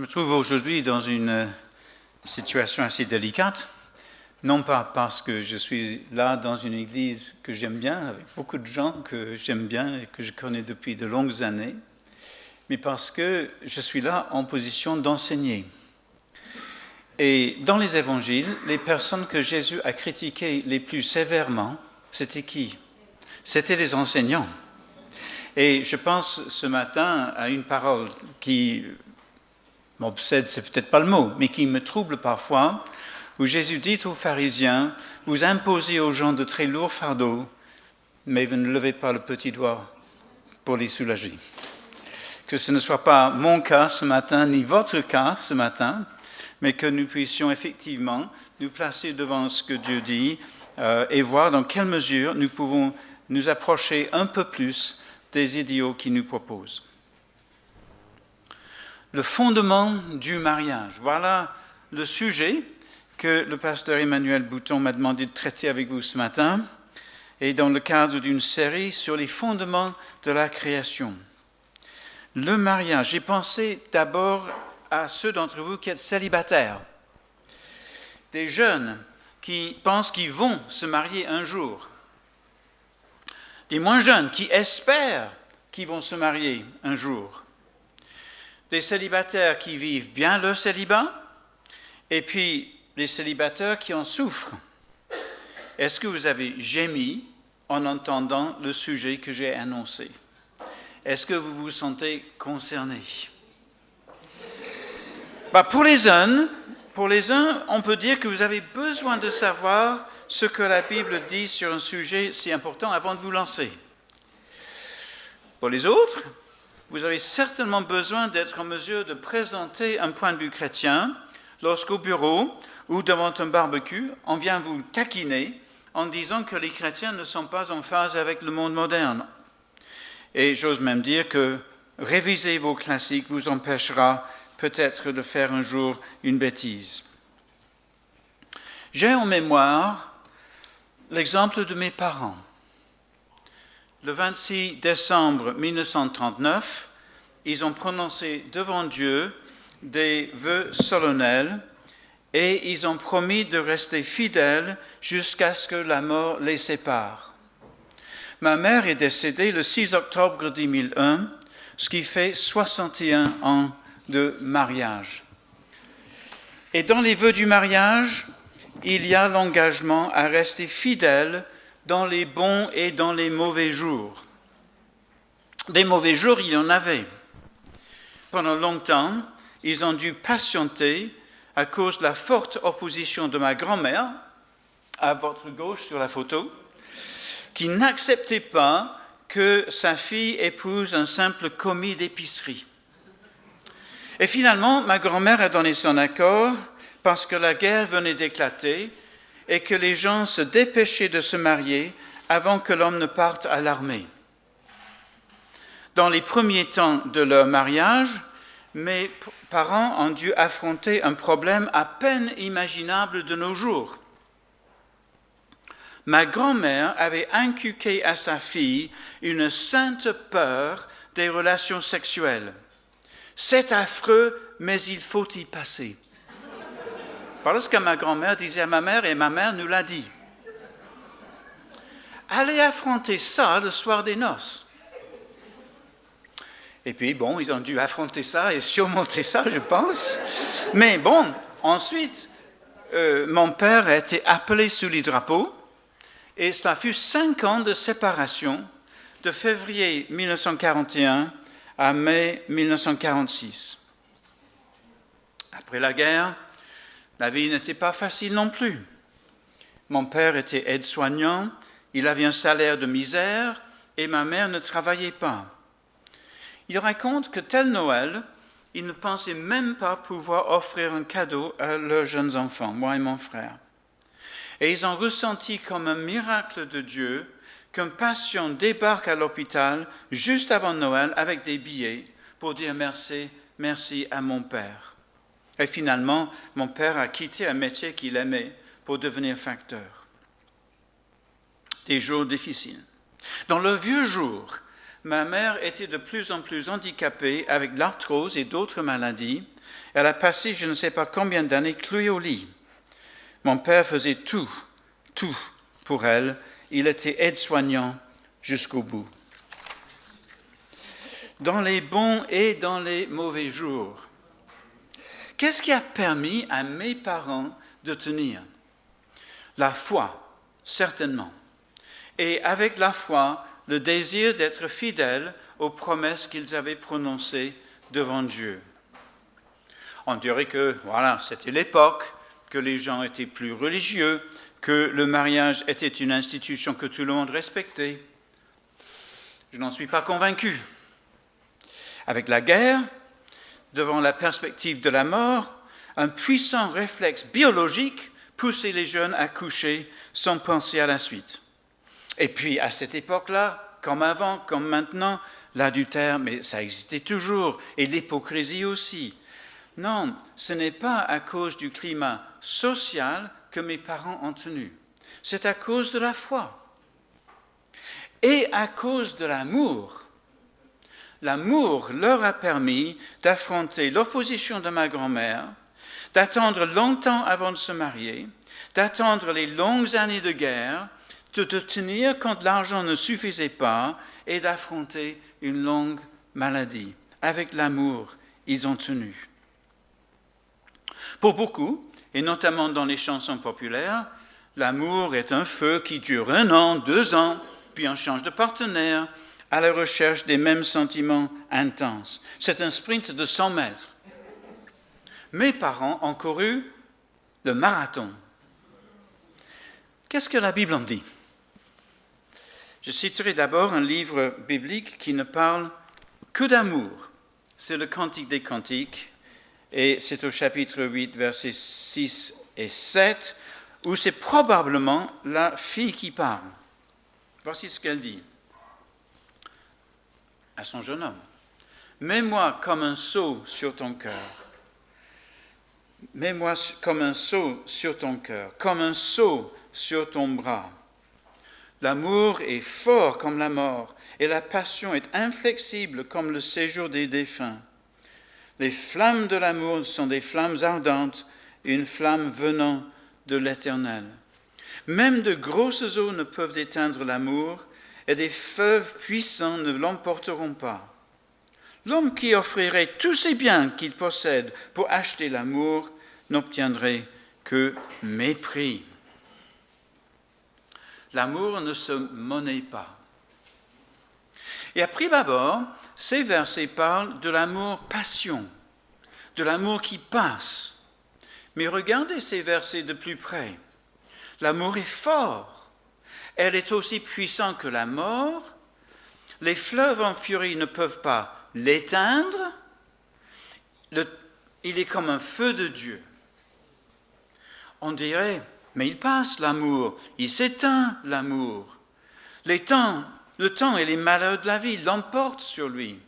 Je me trouve aujourd'hui dans une situation assez délicate, non pas parce que je suis là dans une église que j'aime bien, avec beaucoup de gens que j'aime bien et que je connais depuis de longues années, mais parce que je suis là en position d'enseigner. Et dans les évangiles, les personnes que Jésus a critiquées les plus sévèrement, c'était qui? C'était les enseignants. Et je pense ce matin à une parole qui m'obsède, c'est peut-être pas le mot, mais qui me trouble parfois, où Jésus dit aux pharisiens, vous imposez aux gens de très lourds fardeaux, mais vous ne levez pas le petit doigt pour les soulager. Que ce ne soit pas mon cas ce matin, ni votre cas ce matin, mais que nous puissions effectivement nous placer devant ce que Dieu dit et voir dans quelle mesure nous pouvons nous approcher un peu plus des idéaux qu'il nous propose. Le fondement du mariage. Voilà le sujet que le pasteur Emmanuel Bouton m'a demandé de traiter avec vous ce matin, et dans le cadre d'une série sur les fondements de la création. Le mariage. J'ai pensé d'abord à ceux d'entre vous qui êtes célibataires, des jeunes qui pensent qu'ils vont se marier un jour, des moins jeunes qui espèrent qu'ils vont se marier un jour, des célibataires qui vivent bien leur célibat, et puis les célibataires qui en souffrent. Est-ce que vous avez gémi en entendant le sujet que j'ai annoncé? Est-ce que vous vous sentez concerné? Pour les uns, on peut dire que vous avez besoin de savoir ce que la Bible dit sur un sujet si important avant de vous lancer. Pour les autres, vous avez certainement besoin d'être en mesure de présenter un point de vue chrétien lorsqu'au bureau ou devant un barbecue, on vient vous taquiner en disant que les chrétiens ne sont pas en phase avec le monde moderne. Et j'ose même dire que réviser vos classiques vous empêchera peut-être de faire un jour une bêtise. J'ai en mémoire l'exemple de mes parents. Le 26 décembre 1939, ils ont prononcé devant Dieu des vœux solennels et ils ont promis de rester fidèles jusqu'à ce que la mort les sépare. Ma mère est décédée le 6 octobre 2001, ce qui fait 61 ans de mariage. Et dans les vœux du mariage, il y a l'engagement à rester fidèle dans les bons et dans les mauvais jours. Des mauvais jours, il y en avait. Pendant longtemps, ils ont dû patienter à cause de la forte opposition de ma grand-mère, à votre gauche sur la photo, qui n'acceptait pas que sa fille épouse un simple commis d'épicerie. Et finalement, ma grand-mère a donné son accord parce que la guerre venait d'éclater et que les gens se dépêchaient de se marier avant que l'homme ne parte à l'armée. Dans les premiers temps de leur mariage, mes parents ont dû affronter un problème à peine imaginable de nos jours. Ma grand-mère avait inculqué à sa fille une sainte peur des relations sexuelles. C'est affreux, mais il faut y passer. Voilà ce que ma grand-mère disait à ma mère, et ma mère nous l'a dit. Allez affronter ça le soir des noces. Et puis, ils ont dû affronter ça et surmonter ça, je pense. Mais ensuite, mon père a été appelé sous les drapeaux, et cela fut 5 ans de séparation, de février 1941 à mai 1946. Après la guerre, la vie n'était pas facile non plus. Mon père était aide-soignant, il avait un salaire de misère et ma mère ne travaillait pas. Il raconte que tel Noël, ils ne pensaient même pas pouvoir offrir un cadeau à leurs jeunes enfants, moi et mon frère. Et ils ont ressenti comme un miracle de Dieu qu'un patient débarque à l'hôpital juste avant Noël avec des billets pour dire merci à mon père. Et finalement, mon père a quitté un métier qu'il aimait pour devenir facteur. Des jours difficiles. Dans le vieux jour, ma mère était de plus en plus handicapée avec l'arthrose et d'autres maladies, Elle a passé je ne sais pas combien d'années clouée au lit. Mon père faisait tout pour elle. Il était aide-soignant jusqu'au bout. Dans les bons et dans les mauvais jours, qu'est-ce qui a permis à mes parents de tenir? La foi, certainement. Et avec la foi, le désir d'être fidèles aux promesses qu'ils avaient prononcées devant Dieu. On dirait que, voilà, c'était l'époque, que les gens étaient plus religieux, que le mariage était une institution que tout le monde respectait. Je n'en suis pas convaincu. Avec la guerre, devant la perspective de la mort, un puissant réflexe biologique poussait les jeunes à coucher sans penser à la suite. Et puis, à cette époque-là, comme avant, comme maintenant, l'adultère, mais ça existait toujours, et l'hypocrisie aussi. Non, ce n'est pas à cause du climat social que mes parents ont tenu. C'est à cause de la foi. Et à cause de l'amour. L'amour leur a permis d'affronter l'opposition de ma grand-mère, d'attendre longtemps avant de se marier, d'attendre les longues années de guerre, de tenir quand l'argent ne suffisait pas et d'affronter une longue maladie. Avec l'amour, ils ont tenu. Pour beaucoup, et notamment dans les chansons populaires, l'amour est un feu qui dure 1 an, 2 ans, puis on change de partenaire à la recherche des mêmes sentiments intenses. C'est un sprint de 100 mètres. Mes parents ont couru le marathon. Qu'est-ce que la Bible en dit? Je citerai d'abord un livre biblique qui ne parle que d'amour. C'est le Cantique des Cantiques, et c'est au chapitre 8, versets 6 et 7, où c'est probablement la fille qui parle. Voici ce qu'elle dit à son jeune homme. « Mets-moi comme un sceau sur ton cœur. Mets-moi comme un sceau sur ton cœur, comme un sceau sur ton bras. L'amour est fort comme la mort, et la passion est inflexible comme le séjour des défunts. Les flammes de l'amour sont des flammes ardentes, une flamme venant de l'Éternel. Même de grosses eaux ne peuvent éteindre l'amour, et des fleuves puissants ne l'emporteront pas. L'homme qui offrirait tous ses biens qu'il possède pour acheter l'amour n'obtiendrait que mépris. L'amour ne se monnaie pas. Et à prime abord, ces versets parlent de l'amour-passion, de l'amour qui passe. Mais regardez ces versets de plus près. L'amour est fort. Elle est aussi puissante que la mort. Les fleuves en furie ne peuvent pas l'éteindre. Il est comme un feu de Dieu. On dirait, mais il passe l'amour, il s'éteint l'amour. Le temps et les malheurs de la vie l'emportent sur lui.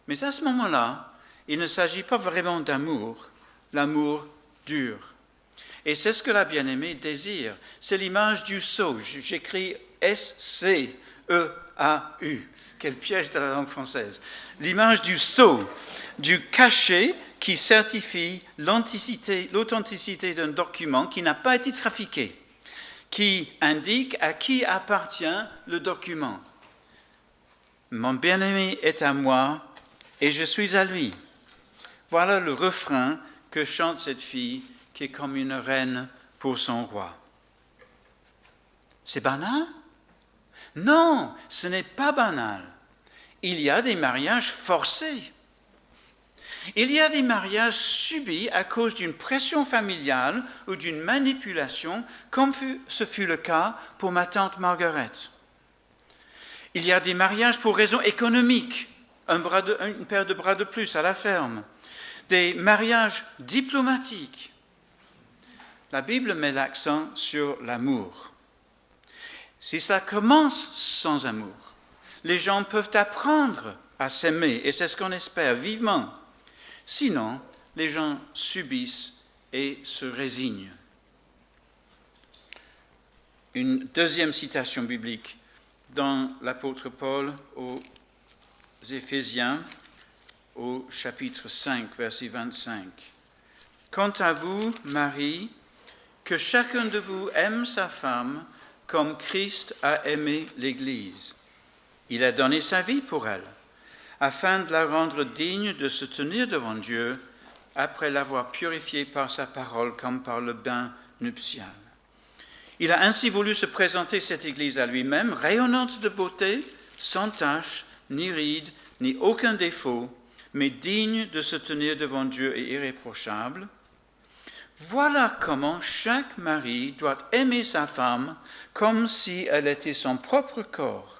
Mais à ce moment-là, il ne s'agit pas vraiment d'amour. L'amour dure. Et c'est ce que la bien-aimée désire. C'est l'image du sceau. J'écris S-C-E-A-U. Quel piège de la langue française. L'image du sceau, du cachet qui certifie l'authenticité d'un document qui n'a pas été trafiqué, qui indique à qui appartient le document. Mon bien-aimé est à moi et je suis à lui. Voilà le refrain que chante cette fille qui est comme une reine pour son roi. C'est banal? Non, ce n'est pas banal. Il y a des mariages forcés. Il y a des mariages subis à cause d'une pression familiale ou d'une manipulation, comme ce fut le cas pour ma tante Marguerite. Il y a des mariages pour raisons économiques, une paire de bras de plus à la ferme, des mariages diplomatiques. La Bible met l'accent sur l'amour. Si ça commence sans amour, les gens peuvent apprendre à s'aimer, et c'est ce qu'on espère vivement. Sinon, les gens subissent et se résignent. Une deuxième citation biblique dans l'apôtre Paul aux Éphésiens, au chapitre 5, verset 25. « Quant à vous, Marie, que chacun de vous aime sa femme comme Christ a aimé l'Église. Il a donné sa vie pour elle, afin de la rendre digne de se tenir devant Dieu après l'avoir purifiée par sa parole comme par le bain nuptial. Il a ainsi voulu se présenter cette Église à lui-même, rayonnante de beauté, sans tache, ni ride, ni aucun défaut, mais digne de se tenir devant Dieu et irréprochable. Voilà comment chaque mari doit aimer sa femme comme si elle était son propre corps.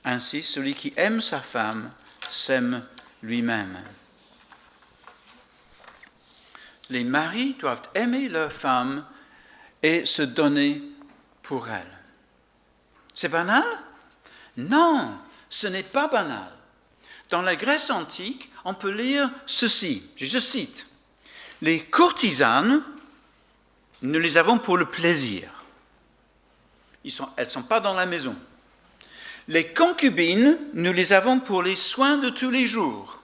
Ainsi, celui qui aime sa femme s'aime lui-même. » Les maris doivent aimer leur femme et se donner pour elle. C'est banal? Non, ce n'est pas banal. Dans la Grèce antique, on peut lire ceci, je cite. « Les courtisanes, nous les avons pour le plaisir. Elles ne sont pas dans la maison. Les concubines, nous les avons pour les soins de tous les jours.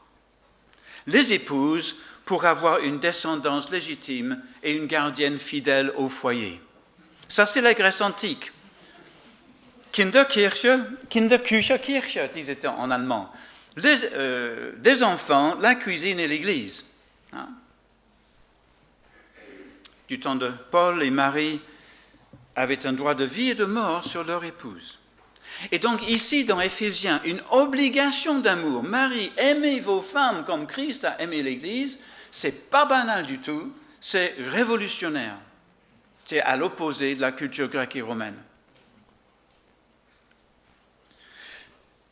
Les épouses, pour avoir une descendance légitime et une gardienne fidèle au foyer. » Ça, c'est la Grèce antique. Kinderküche, Kirche, disait-on en allemand. Des enfants, la cuisine et l'église. Hein? Du temps de Paul, les maris avaient un droit de vie et de mort sur leur épouse. Et donc ici, dans Éphésiens, une obligation d'amour. Marie, aimez vos femmes comme Christ a aimé l'Église. C'est pas banal du tout, c'est révolutionnaire. C'est à l'opposé de la culture grecque et romaine.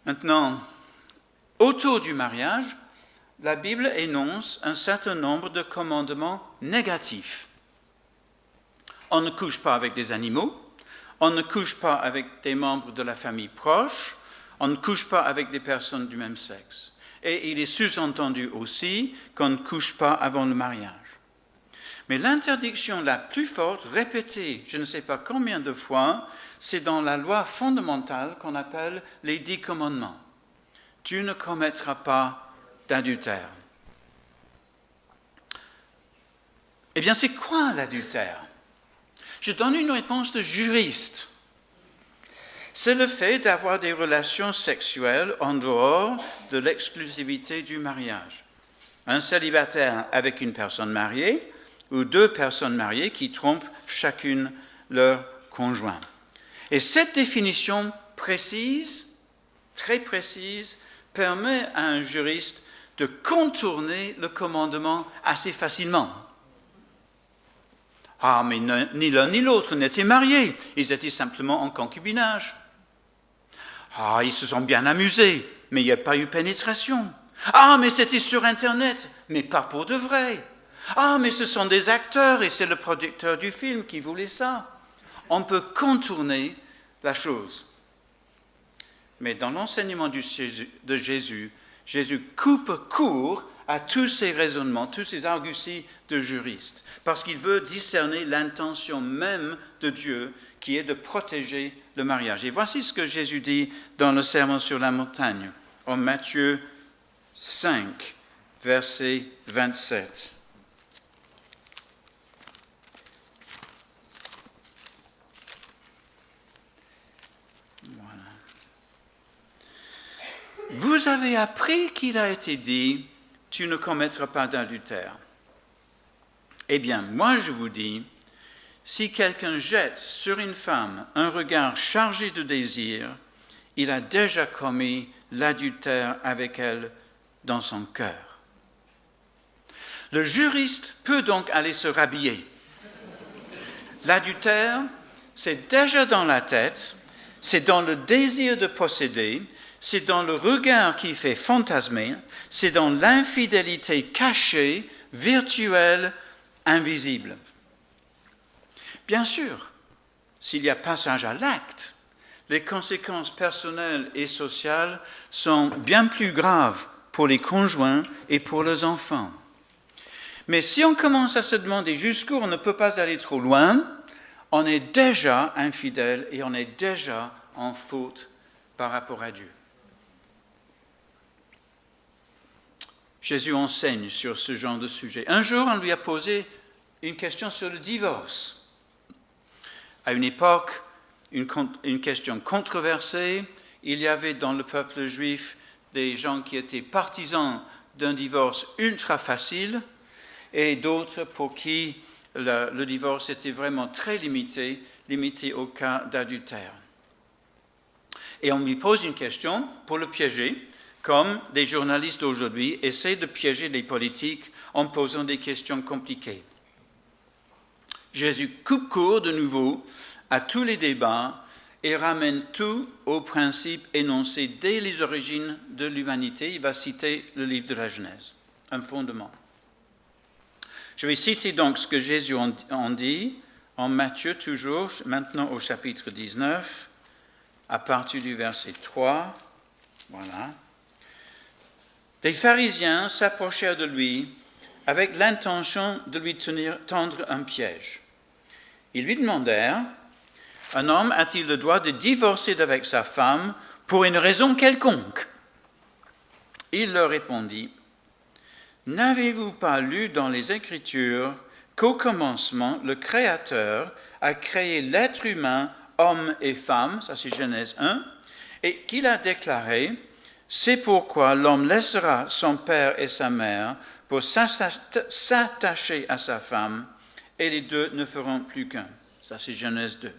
Maintenant, autour du mariage, la Bible énonce un certain nombre de commandements négatifs. On ne couche pas avec des animaux, on ne couche pas avec des membres de la famille proche, on ne couche pas avec des personnes du même sexe. Et il est sous-entendu aussi qu'on ne couche pas avant le mariage. Mais l'interdiction la plus forte, répétée je ne sais pas combien de fois, c'est dans la loi fondamentale qu'on appelle les 10 commandements. Tu ne commettras pas d'adultère. Eh bien, c'est quoi l'adultère? Je donne une réponse de juriste. C'est le fait d'avoir des relations sexuelles en dehors de l'exclusivité du mariage. Un célibataire avec une personne mariée ou 2 personnes mariées qui trompent chacune leur conjoint. Et cette définition précise, très précise, permet à un juriste de contourner le commandement assez facilement. Ah, mais ni l'un ni l'autre n'étaient mariés, ils étaient simplement en concubinage. Ah, ils se sont bien amusés, mais il n'y a pas eu pénétration. Ah, mais c'était sur Internet, mais pas pour de vrai. Ah, mais ce sont des acteurs et c'est le producteur du film qui voulait ça. On peut contourner la chose. Mais dans l'enseignement de Jésus, Jésus coupe court à tous ces raisonnements, tous ces arguties de juristes, parce qu'il veut discerner l'intention même de Dieu, qui est de protéger le mariage. Et voici ce que Jésus dit dans le Sermon sur la montagne, en Matthieu 5, verset 27. Voilà. Vous avez appris qu'il a été dit, tu ne commettras pas d'adultère. Eh bien, moi je vous dis, si quelqu'un jette sur une femme un regard chargé de désir, il a déjà commis l'adultère avec elle dans son cœur. Le juriste peut donc aller se rhabiller. L'adultère, c'est déjà dans la tête, c'est dans le désir de posséder, c'est dans le regard qui fait fantasmer, c'est dans l'infidélité cachée, virtuelle, invisible. Bien sûr, s'il y a passage à l'acte, les conséquences personnelles et sociales sont bien plus graves pour les conjoints et pour les enfants. Mais si on commence à se demander jusqu'où on ne peut pas aller trop loin, on est déjà infidèle et on est déjà en faute par rapport à Dieu. Jésus enseigne sur ce genre de sujet. Un jour, on lui a posé une question sur le divorce. À une époque, une question controversée. Il y avait dans le peuple juif des gens qui étaient partisans d'un divorce ultra facile et d'autres pour qui le divorce était vraiment très limité au cas d'adultère. Et on lui pose une question pour le piéger, comme des journalistes aujourd'hui essaient de piéger les politiques en posant des questions compliquées. Jésus coupe court de nouveau à tous les débats et ramène tout au principe énoncé dès les origines de l'humanité. Il va citer le livre de la Genèse, un fondement. Je vais citer donc ce que Jésus en dit en Matthieu toujours, maintenant au chapitre 19, à partir du verset 3. Voilà. Les pharisiens s'approchèrent de lui avec l'intention de lui tendre un piège. Ils lui demandèrent: un homme a-t-il le droit de divorcer d'avec sa femme pour une raison quelconque? Il leur répondit: n'avez-vous pas lu dans les Écritures qu'au commencement, le Créateur a créé l'être humain, homme et femme, ça c'est Genèse 1, et qu'il a déclaré: c'est pourquoi l'homme laissera son père et sa mère pour s'attacher à sa femme, et les deux ne feront plus qu'un. Ça c'est Genèse 2.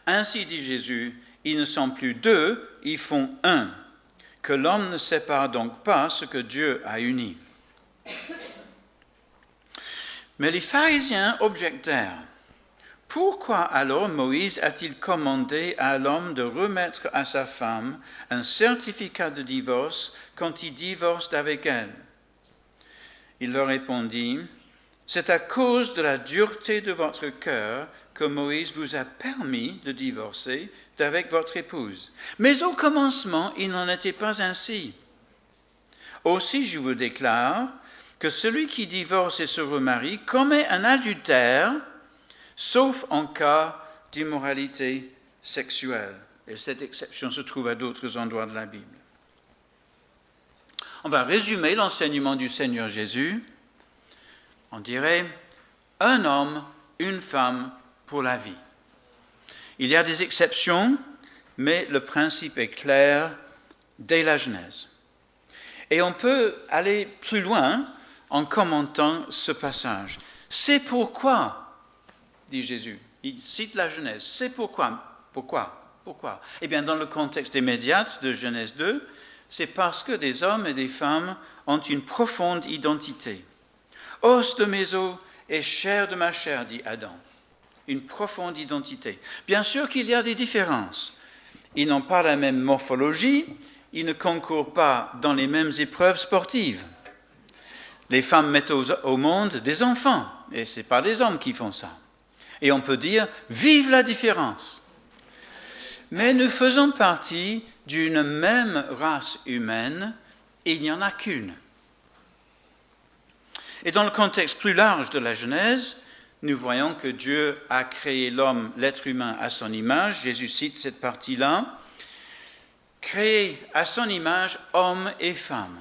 Ainsi dit Jésus, ils ne sont plus deux, ils font un. Que l'homme ne sépare donc pas ce que Dieu a uni. Mais les pharisiens objectèrent: pourquoi alors Moïse a-t-il commandé à l'homme de remettre à sa femme un certificat de divorce quand il divorce avec elle? Il leur répondit: c'est à cause de la dureté de votre cœur que Moïse vous a permis de divorcer d'avec votre épouse. Mais au commencement, il n'en était pas ainsi. Aussi, je vous déclare que celui qui divorce et se remarie commet un adultère, sauf en cas d'immoralité sexuelle. Et cette exception se trouve à d'autres endroits de la Bible. On va résumer l'enseignement du Seigneur Jésus. On dirait: un homme, une femme pour la vie. Il y a des exceptions, mais le principe est clair dès la Genèse. Et on peut aller plus loin en commentant ce passage. C'est pourquoi, dit Jésus, il cite la Genèse, c'est pourquoi. Pourquoi? Eh bien, dans le contexte immédiat de Genèse 2, c'est parce que des hommes et des femmes ont une profonde identité. Os de mes os et chair de ma chair, dit Adam. Une profonde identité. Bien sûr qu'il y a des différences. Ils n'ont pas la même morphologie, ils ne concourent pas dans les mêmes épreuves sportives. Les femmes mettent au monde des enfants, et ce n'est pas les hommes qui font ça. Et on peut dire: vive la différence. Mais nous faisons partie d'une même race humaine, et il n'y en a qu'une. Et dans le contexte plus large de la Genèse, nous voyons que Dieu a créé l'homme, l'être humain, à son image. Jésus cite cette partie-là. Créé à son image, hommes et femmes.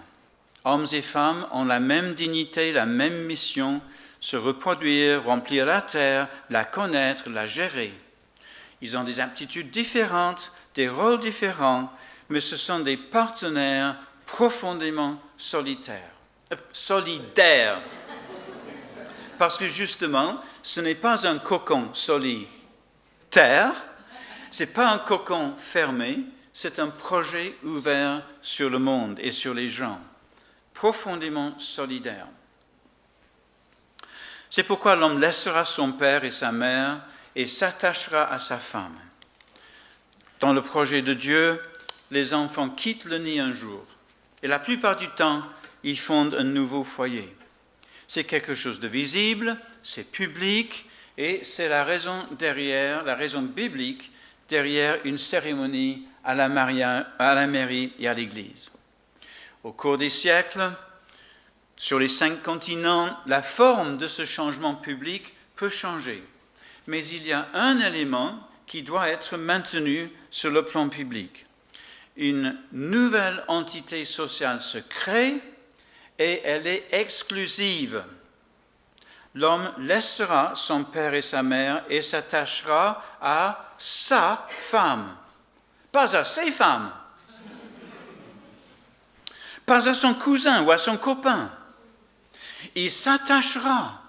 Hommes et femmes ont la même dignité, la même mission: se reproduire, remplir la terre, la connaître, la gérer. Ils ont des aptitudes différentes, des rôles différents, mais ce sont des partenaires profondément solidaires. Parce que justement, ce n'est pas un cocon solitaire, ce n'est pas un cocon fermé, c'est un projet ouvert sur le monde et sur les gens, profondément solidaire. C'est pourquoi l'homme laissera son père et sa mère et s'attachera à sa femme. Dans le projet de Dieu, les enfants quittent le nid un jour, et la plupart du temps, ils fondent un nouveau foyer. C'est quelque chose de visible, c'est public, et c'est la raison biblique derrière une cérémonie à la mairie et à l'église. Au cours des siècles, sur les 5 continents, la forme de ce changement public peut changer. Mais il y a un élément qui doit être maintenu sur le plan public. Une nouvelle entité sociale se crée et elle est exclusive. L'homme laissera son père et sa mère et s'attachera à sa femme, pas à ses femmes, pas à son cousin ou à son copain. Il s'attachera.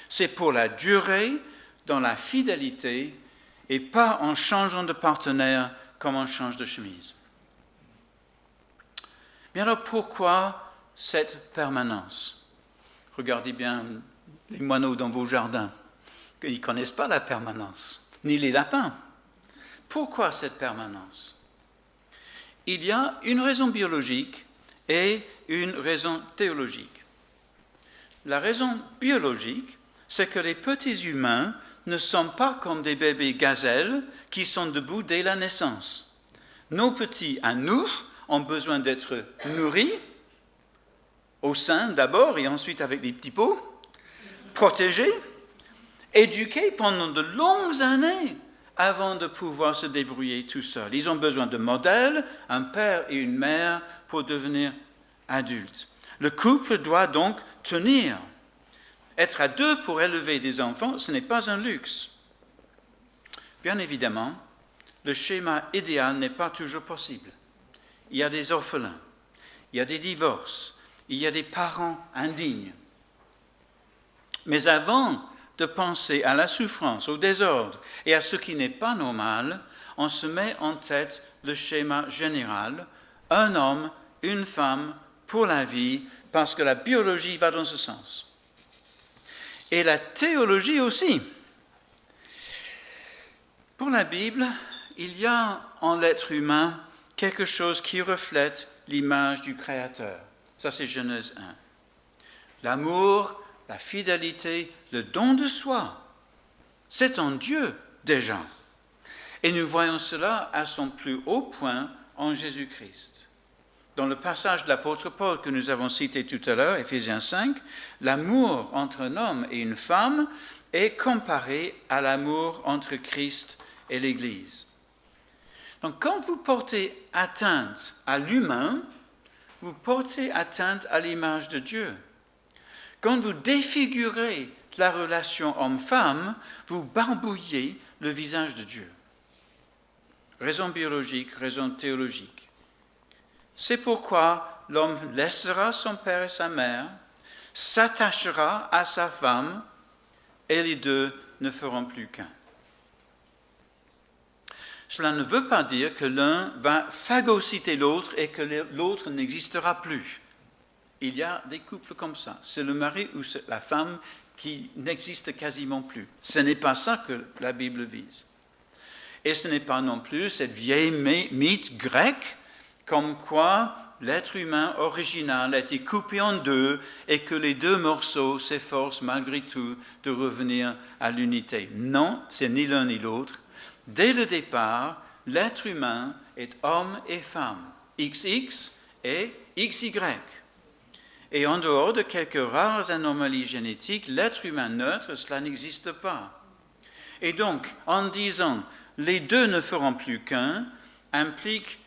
C'est pour la durée, dans la fidélité, et pas en changeant de partenaire comme on change de chemise. Mais alors pourquoi cette permanence? Regardez bien les moineaux dans vos jardins. Ils ne connaissent pas la permanence, ni les lapins. Pourquoi cette permanence? Il y a une raison biologique et une raison théologique. La raison biologique, c'est que les petits humains ne sont pas comme des bébés gazelles qui sont debout dès la naissance. Nos petits à nous ont besoin d'être nourris, au sein d'abord et ensuite avec des petits pots, protégés, éduqués pendant de longues années avant de pouvoir se débrouiller tout seuls. Ils ont besoin de modèles, un père et une mère pour devenir adultes. Le couple doit donc tenir. Être à deux pour élever des enfants, ce n'est pas un luxe. Bien évidemment, le schéma idéal n'est pas toujours possible. Il y a des orphelins, il y a des divorces, il y a des parents indignes. Mais avant de penser à la souffrance, au désordre et à ce qui n'est pas normal, on se met en tête le schéma général, un homme, une femme pour la vie, parce que la biologie va dans ce sens. Et la théologie aussi. Pour la Bible, il y a en l'être humain quelque chose qui reflète l'image du Créateur. Ça, c'est Genèse 1. L'amour, la fidélité, le don de soi, c'est en Dieu déjà. Et nous voyons cela à son plus haut point en Jésus-Christ. Dans le passage de l'apôtre Paul que nous avons cité tout à l'heure, Éphésiens 5, l'amour entre un homme et une femme est comparé à l'amour entre Christ et l'Église. Donc quand vous portez atteinte à l'humain, vous portez atteinte à l'image de Dieu. Quand vous défigurez la relation homme-femme, vous barbouillez le visage de Dieu. Raison biologique, raison théologique. C'est pourquoi l'homme laissera son père et sa mère, s'attachera à sa femme, et les deux ne feront plus qu'un. Cela ne veut pas dire que l'un va phagocyter l'autre et que l'autre n'existera plus. Il y a des couples comme ça. C'est le mari ou c'est la femme qui n'existe quasiment plus. Ce n'est pas ça que la Bible vise. Et ce n'est pas non plus cette vieille mythe grecque comme quoi l'être humain original a été coupé en deux et que les deux morceaux s'efforcent malgré tout de revenir à l'unité. Non, c'est ni l'un ni l'autre. Dès le départ, l'être humain est homme et femme, XX et XY. Et en dehors de quelques rares anomalies génétiques, l'être humain neutre, cela n'existe pas. Et donc, en disant « les deux ne feront plus qu'un », implique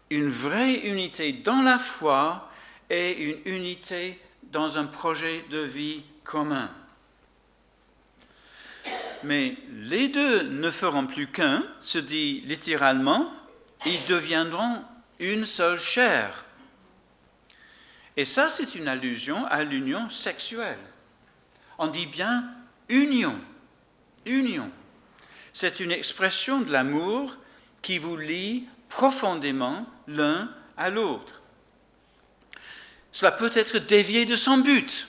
une vraie unité dans la foi et une unité dans un projet de vie commun. Mais les deux ne feront plus qu'un, se dit littéralement, ils deviendront une seule chair. Et ça, c'est une allusion à l'union sexuelle. On dit bien union, union. C'est une expression de l'amour qui vous lie profondément l'un à l'autre. Cela peut être dévié de son but.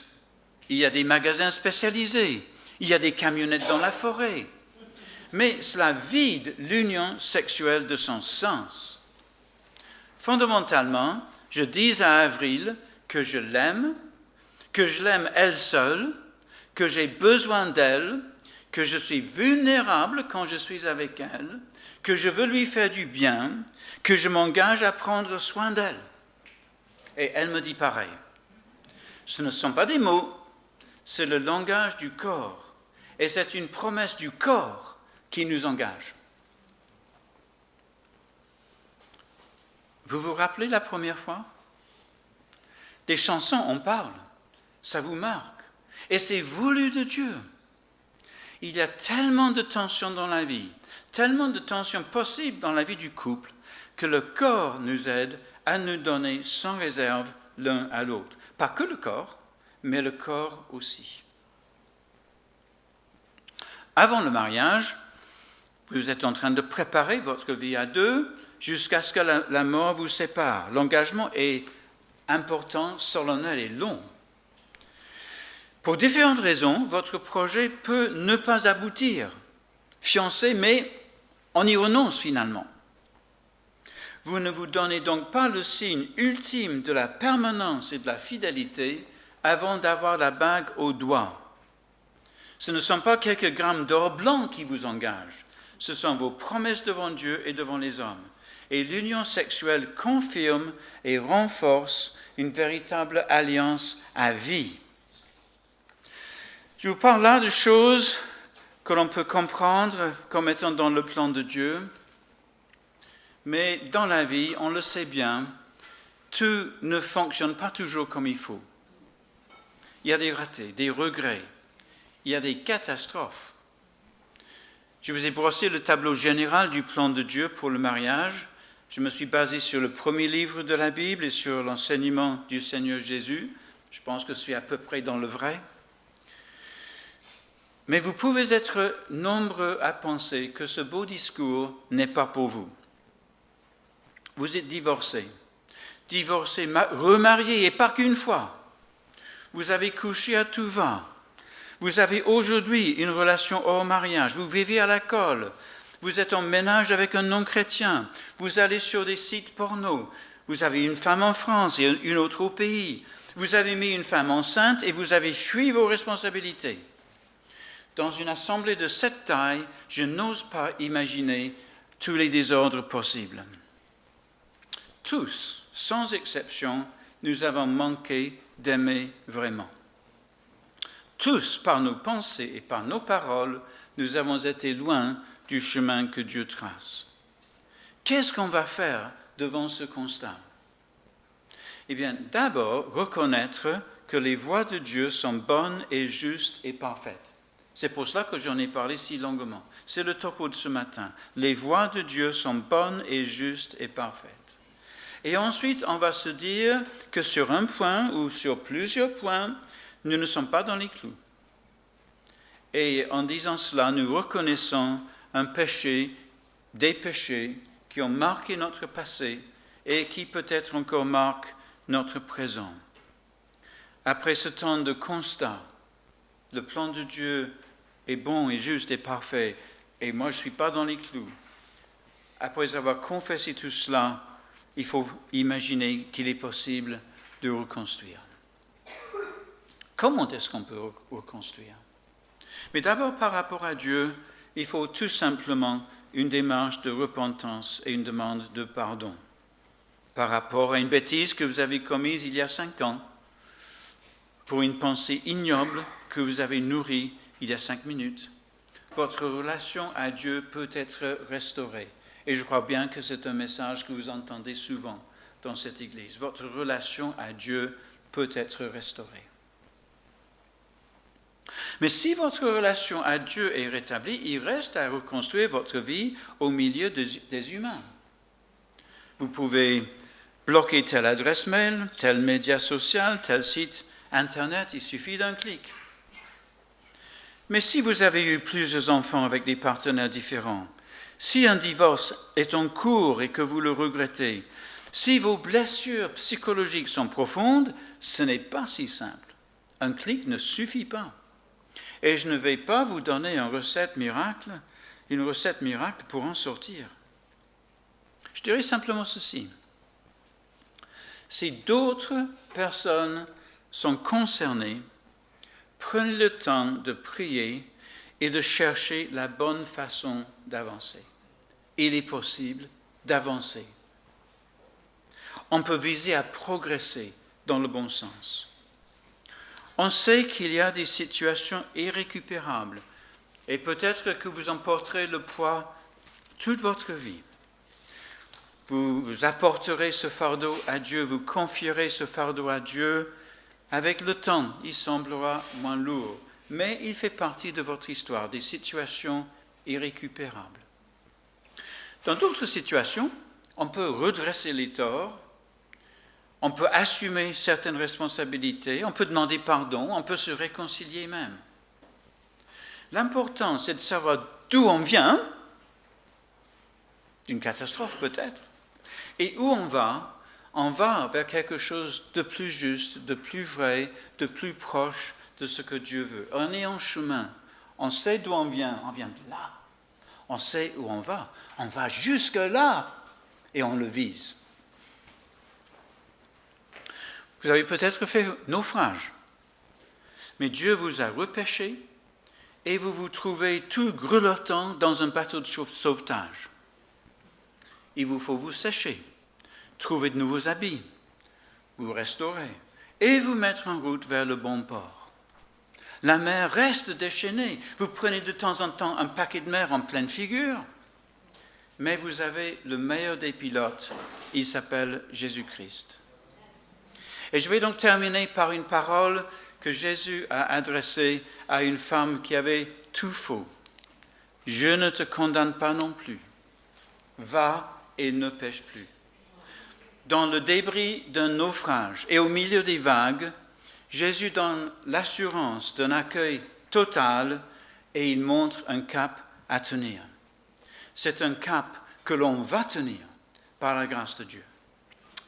Il y a des magasins spécialisés, il y a des camionnettes dans la forêt. Mais cela vide l'union sexuelle de son sens. Fondamentalement, je dis à Avril que je l'aime elle seule, que j'ai besoin d'elle, que je suis vulnérable quand je suis avec elle, que je veux lui faire du bien, que je m'engage à prendre soin d'elle. Et elle me dit pareil. Ce ne sont pas des mots, c'est le langage du corps. Et c'est une promesse du corps qui nous engage. Vous vous rappelez la première fois? Des chansons, on parle. Ça vous marque. Et c'est voulu de Dieu. Il y a tellement de tensions dans la vie, tellement de tensions possibles dans la vie du couple, que le corps nous aide à nous donner sans réserve l'un à l'autre. Pas que le corps, mais le corps aussi. Avant le mariage, vous êtes en train de préparer votre vie à deux jusqu'à ce que la mort vous sépare. L'engagement est important, solennel et long. Pour différentes raisons, votre projet peut ne pas aboutir. Fiancé, mais on y renonce finalement. Vous ne vous donnez donc pas le signe ultime de la permanence et de la fidélité avant d'avoir la bague au doigt. Ce ne sont pas quelques grammes d'or blanc qui vous engagent. Ce sont vos promesses devant Dieu et devant les hommes. Et l'union sexuelle confirme et renforce une véritable alliance à vie. Je vous parle là de choses que l'on peut comprendre comme étant dans le plan de Dieu, mais dans la vie, on le sait bien, tout ne fonctionne pas toujours comme il faut. Il y a des ratés, des regrets, il y a des catastrophes. Je vous ai brossé le tableau général du plan de Dieu pour le mariage. Je me suis basé sur le premier livre de la Bible et sur l'enseignement du Seigneur Jésus. Je pense que je suis à peu près dans le vrai. Mais vous pouvez être nombreux à penser que ce beau discours n'est pas pour vous. Vous êtes divorcé, remarié et pas qu'une fois. Vous avez couché à tout va. Vous avez aujourd'hui une relation hors mariage. Vous vivez à l'école. Vous êtes en ménage avec un non-chrétien. Vous allez sur des sites porno. Vous avez une femme en France et une autre au pays. Vous avez mis une femme enceinte et vous avez fui vos responsabilités. Dans une assemblée de cette taille, je n'ose pas imaginer tous les désordres possibles. Tous, sans exception, nous avons manqué d'aimer vraiment. Tous, par nos pensées et par nos paroles, nous avons été loin du chemin que Dieu trace. Qu'est-ce qu'on va faire devant ce constat? Eh bien, d'abord, reconnaître que les voies de Dieu sont bonnes et justes et parfaites. C'est pour cela que j'en ai parlé si longuement. C'est le topo de ce matin. Les voies de Dieu sont bonnes et justes et parfaites. Et ensuite, on va se dire que sur un point ou sur plusieurs points, nous ne sommes pas dans les clous. Et en disant cela, nous reconnaissons un péché, des péchés qui ont marqué notre passé et qui peut-être encore marquent notre présent. Après ce temps de constat, le plan de Dieu est bon et juste et parfait, et moi je ne suis pas dans les clous. Après avoir confessé tout cela, il faut imaginer qu'il est possible de reconstruire. Comment est-ce qu'on peut reconstruire? Mais d'abord, par rapport à Dieu, il faut tout simplement une démarche de repentance et une demande de pardon. Par rapport à une bêtise que vous avez commise il y a 5 ans, pour une pensée ignoble que vous avez nourrie il y a 5 minutes, votre relation à Dieu peut être restaurée. Et je crois bien que c'est un message que vous entendez souvent dans cette Église. Votre relation à Dieu peut être restaurée. Mais si votre relation à Dieu est rétablie, il reste à reconstruire votre vie au milieu des humains. Vous pouvez bloquer telle adresse mail, tel média social, tel site Internet, il suffit d'un clic. Mais si vous avez eu plusieurs enfants avec des partenaires différents, si un divorce est en cours et que vous le regrettez, si vos blessures psychologiques sont profondes, ce n'est pas si simple. Un clic ne suffit pas. Et je ne vais pas vous donner une recette miracle pour en sortir. Je dirais simplement ceci. Si d'autres personnes sont concernées, prenez le temps de prier et de chercher la bonne façon d'avancer. Il est possible d'avancer. On peut viser à progresser dans le bon sens. On sait qu'il y a des situations irrécupérables et peut-être que vous en porterez le poids toute votre vie. vous apporterez ce fardeau à Dieu, vous confierez ce fardeau à Dieu. Avec le temps, il semblera moins lourd, mais il fait partie de votre histoire, des situations irrécupérables. Dans d'autres situations, on peut redresser les torts, on peut assumer certaines responsabilités, on peut demander pardon, on peut se réconcilier même. L'important, c'est de savoir d'où on vient, d'une catastrophe peut-être, et où on va vers quelque chose de plus juste, de plus vrai, de plus proche de ce que Dieu veut. On est en chemin, on sait d'où on vient de là. On sait où on va jusque là et on le vise. Vous avez peut-être fait naufrage, mais Dieu vous a repêché et vous vous trouvez tout grelottant dans un bateau de sauvetage. Il vous faut vous sécher, trouver de nouveaux habits, vous restaurer et vous mettre en route vers le bon port. La mer reste déchaînée. Vous prenez de temps en temps un paquet de mer en pleine figure, mais vous avez le meilleur des pilotes. Il s'appelle Jésus-Christ. Et je vais donc terminer par une parole que Jésus a adressée à une femme qui avait tout faux. « Je ne te condamne pas non plus. Va et ne pêche plus. » Dans le débris d'un naufrage et au milieu des vagues, Jésus donne l'assurance d'un accueil total et il montre un cap à tenir. C'est un cap que l'on va tenir par la grâce de Dieu.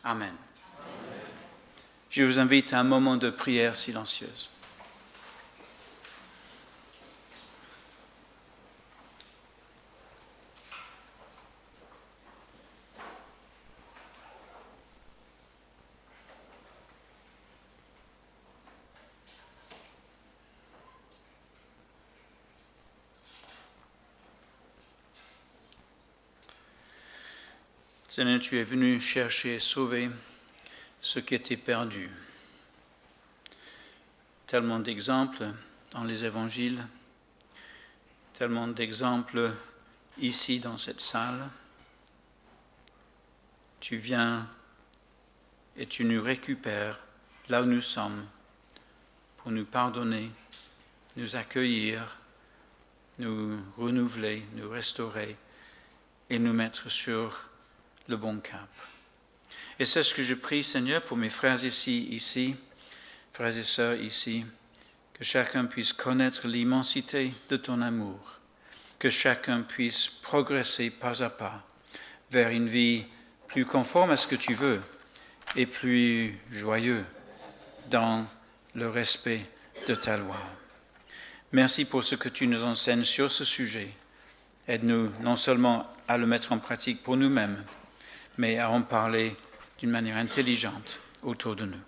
Amen. Je vous invite à un moment de prière silencieuse. Seigneur, tu es venu chercher et sauver ce qui était perdu. Tellement d'exemples dans les évangiles, tellement d'exemples ici dans cette salle. Tu viens et tu nous récupères là où nous sommes pour nous pardonner, nous accueillir, nous renouveler, nous restaurer et nous mettre sur le bon cap. Et c'est ce que je prie, Seigneur, pour mes frères ici, frères et sœurs ici, que chacun puisse connaître l'immensité de ton amour, que chacun puisse progresser pas à pas vers une vie plus conforme à ce que tu veux et plus joyeux dans le respect de ta loi. Merci pour ce que tu nous enseignes sur ce sujet. Aide-nous non seulement à le mettre en pratique pour nous-mêmes, mais à en parler d'une manière intelligente autour de nous.